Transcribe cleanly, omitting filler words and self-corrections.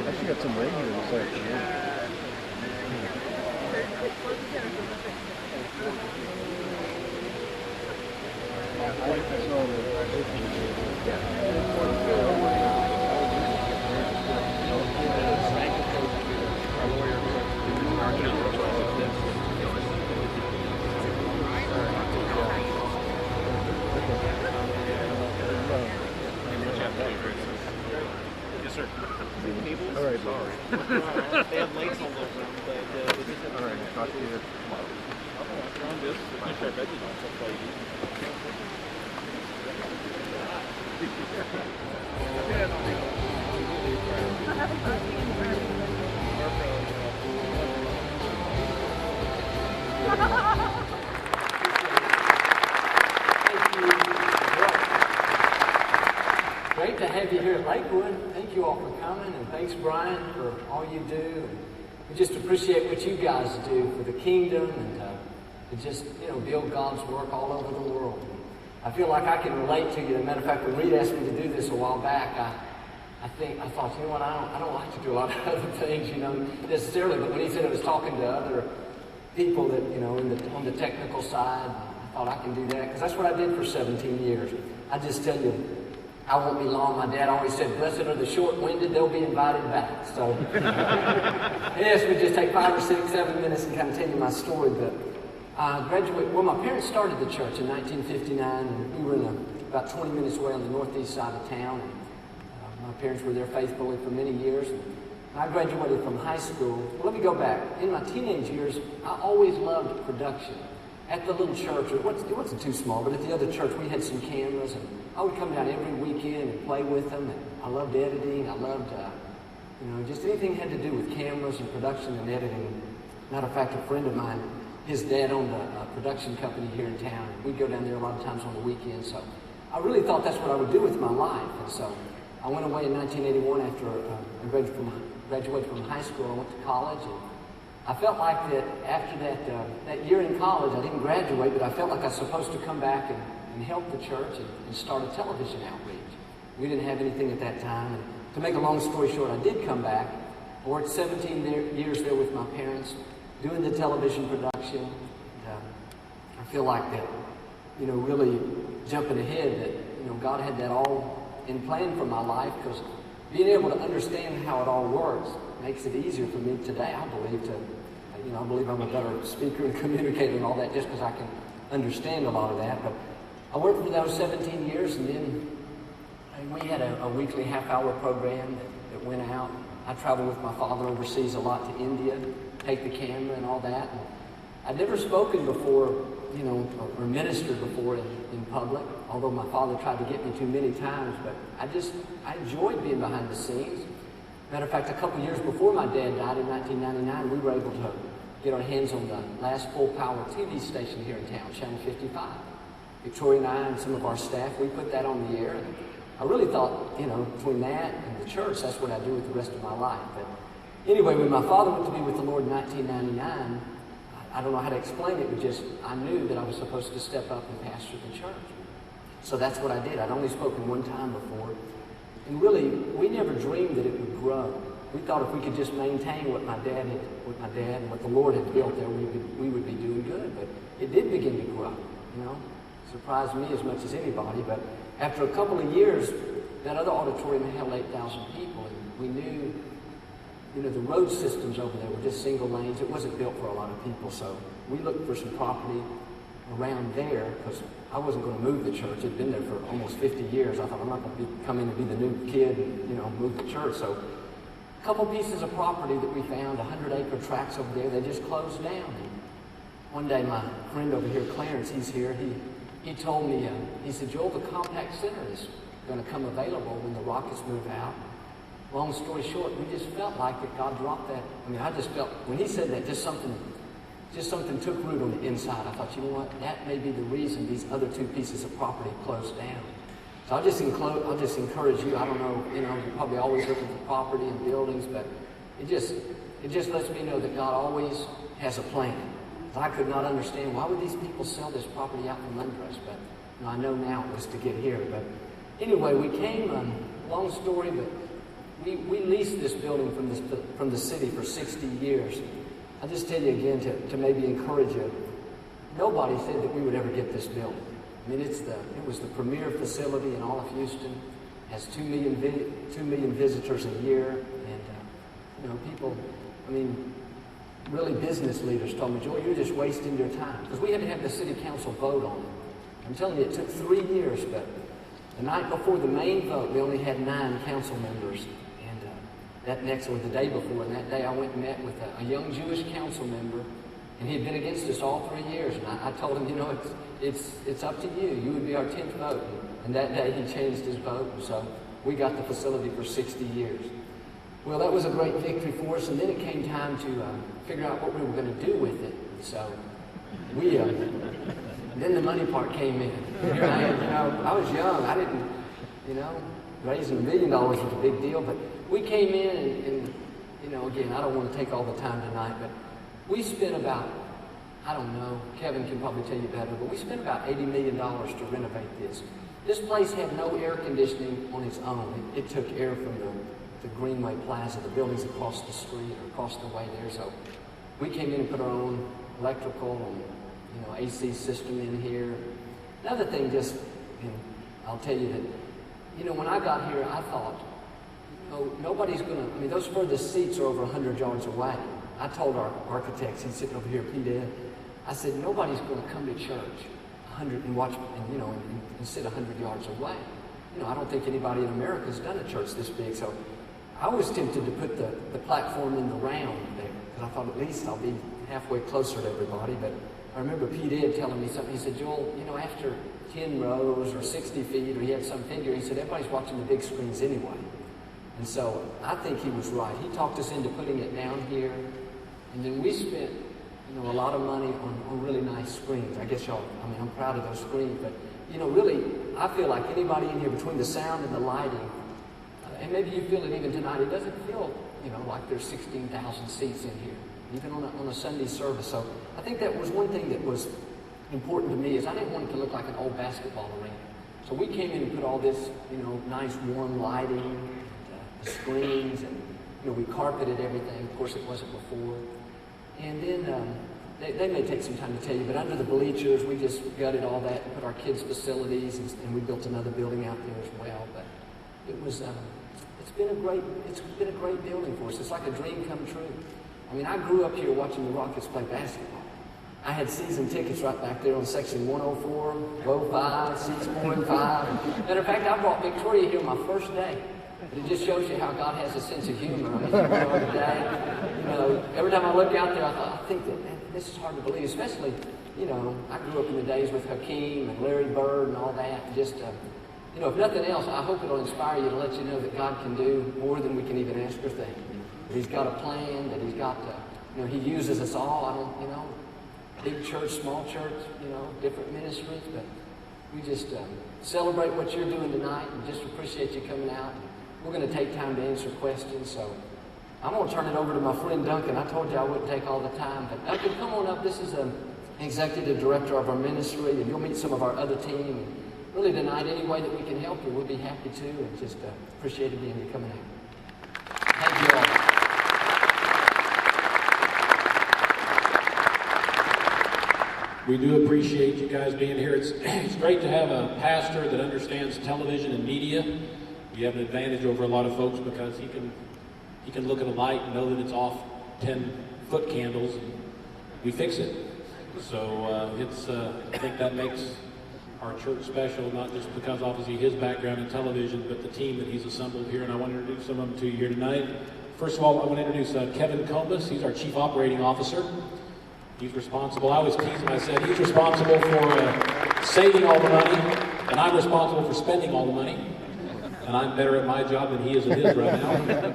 Actually got some rain here this afternoon. Yes, sir. All right, sorry. They have lights all over them, but all right, talk to you tomorrow. around this, I try veggie nuts, that's why Great to have you here at Lakewood. Thank you all for coming, and thanks, Brian, for all you do. We just appreciate what you guys do for the kingdom and to just, build God's work all over the world. I feel like I can relate to you. As a matter of fact, when Reed asked me to do this a while back, I thought, you know what, I don't like to do a lot of other things, necessarily. But when he said it was talking to other people that, on the technical side, I thought I can do that because that's what I did for 17 years. I just tell you, I won't be long. My dad always said, blessed are the short-winded, they'll be invited back. So, yes, we just take 5 or 6, 7 minutes and kind of tell you my story. But my parents started the church in 1959, and we were about 20 minutes away on the northeast side of town. And, my parents were there faithfully for many years. And I graduated from high school. Well, let me go back. In my teenage years, I always loved production. At the little church, it wasn't too small, but at the other church, we had some cameras, and I would come down every weekend and play with them. And I loved editing. I loved, just anything had to do with cameras and production and editing. Matter of fact, a friend of mine, his dad owned a production company here in town. We'd go down there a lot of times on the weekends. So I really thought that's what I would do with my life. And so I went away in 1981 after I graduated from high school. I went to college, and I felt like that after that year in college, I didn't graduate, but I felt like I was supposed to come back and help the church and start a television outreach. We didn't have anything at that time. And to make a long story short, I did come back. I worked 17 years there with my parents, doing the television production. I feel like that, really jumping ahead, that, God had that all in plan for my life, because being able to understand how it all works makes it easier for me today, I believe, I believe I'm a better speaker and communicator and all that just because I can understand a lot of that. But I worked for those 17 years, and then we had a weekly half-hour program that went out. I traveled with my father overseas a lot to India, take the camera and all that. And I'd never spoken before, or ministered before in public, although my father tried to get me to many times, but I enjoyed being behind the scenes. Matter of fact, a couple years before my dad died in 1999, we were able to get our hands on the last full-power TV station here in town, Channel 55. Victoria and I and some of our staff, we put that on the air. And I really thought, between that and the church, that's what I do with the rest of my life. But anyway, when my father went to be with the Lord in 1999, I don't know how to explain it, but just I knew that I was supposed to step up and pastor the church. So that's what I did. I'd only spoken one time before. And really, we never dreamed that it would grow. We thought if we could just maintain what my dad and what the Lord had built there, we would be doing good. But it did begin to grow, Surprised me as much as anybody. But after a couple of years, that other auditorium held 8,000 people, and we knew, the road systems over there were just single lanes. It wasn't built for a lot of people, so we looked for some property around there, because I wasn't going to move the church. It had been there for almost 50 years. I thought, I'm not going to come in and be the new kid and, move the church. So a couple pieces of property that we found, 100-acre tracts over there, they just closed down. And one day, my friend over here, Clarence, he's here, he told me, he said, Joel, the compact center is going to come available when the Rockets move out. Long story short, we just felt like that God dropped that. I just felt, when he said that, just something took root on the inside. I thought, you know what, that may be the reason these other two pieces of property closed down. So I'll just encourage you. I don't know, you're probably always looking for property and buildings, but it just lets me know that God always has a plan. I could not understand why would these people sell this property out in Lindress, but I know now it was to get here. But anyway, we came, long story, but we leased this building from the city for 60 years. I'll just tell you again to maybe encourage you. Nobody said that we would ever get this building. I mean, it was the premier facility in all of Houston. Has 2 million visitors a year, and people, really business leaders told me, Joel, you're just wasting your time, because we had to have the city council vote on it. I'm telling you, it took 3 years, but the night before the main vote, we only had 9 council members, and the day before, and that day I went and met with a young Jewish council member, and he had been against us all 3 years, and I told him, it's up to you. You would be our 10th vote. And that day he changed his vote, and so we got the facility for 60 years. Well, that was a great victory for us, and then it came time to figure out what we were going to do with it. So then the money part came in. Here I am, I was young. I didn't, raising $1 million was a big deal, but we came in and again, I don't want to take all the time tonight, but we spent about, I don't know, Kevin can probably tell you better, but we spent about $80 million to renovate this. This place had no air conditioning on its own. It took air from the Greenway Plaza, the buildings across the street or across the way there. So we came in and put our own electrical and AC system in here. Another thing, I'll tell you that, when I got here, I thought, nobody's going to, those furthest seats are over 100 yards away. I told our architects, he's sitting over here, Pete Ed, I said, nobody's going to come to church 100 and watch, and sit 100 yards away. I don't think anybody in America's done a church this big, so I was tempted to put the platform in the round there, because I thought at least I'll be halfway closer to everybody. But I remember Pete Ed telling me something. He said, Joel, after 10 rows or 60 feet, or he had some figure, he said, everybody's watching the big screens anyway. And so I think he was right. He talked us into putting it down here, and then we spent a lot of money on really nice screens. I guess I'm proud of those screens, but, really, I feel like anybody in here, between the sound and the lighting, and maybe you feel it even tonight, it doesn't feel, like there's 16,000 seats in here, even on a Sunday service. So I think that was one thing that was important to me, is I didn't want it to look like an old basketball arena. So we came in and put all this, nice warm lighting, the screens, and, we carpeted everything. Of course, it wasn't before. And then they may take some time to tell you, but under the bleachers, we just gutted all that and put our kids' facilities, and we built another building out there as well. But it was, it's been a great building for us. It's like a dream come true. I grew up here watching the Rockets play basketball. I had season tickets right back there on section 104, row 5, seats 4 and 5. Matter of fact, I brought Victoria here my first day. But it just shows you how God has a sense of humor. Every time I look out there, I think that, man, this is hard to believe, especially, I grew up in the days with Hakeem and Larry Bird and all that. And just, if nothing else, I hope it'll inspire you to let you know that God can do more than we can even ask or think. That He's got a plan, that He's got, He uses us all. Big church, small church, different ministries, but we just celebrate what you're doing tonight and just appreciate you coming out. We're going to take time to answer questions, so I'm going to turn it over to my friend Duncan. I told you I wouldn't take all the time, but Duncan, come on up. This is an executive director of our ministry, and you'll meet some of our other team. And really tonight, any way that we can help you, we'll be happy to, and just appreciate you coming out. Thank you all. We do appreciate you guys being here. It's great to have a pastor that understands television and media. You have an advantage over a lot of folks because he can look at a light and know that it's off 10-foot candles, and we fix it. So I think that makes our church special, not just because obviously his background in television, but the team that he's assembled here. And I want to introduce some of them to you here tonight. First of all, I want to introduce Kevin Combus. He's our Chief Operating Officer. He's responsible. I always tease him. I said he's responsible for saving all the money, and I'm responsible for spending all the money. And I'm better at my job than he is at his right now.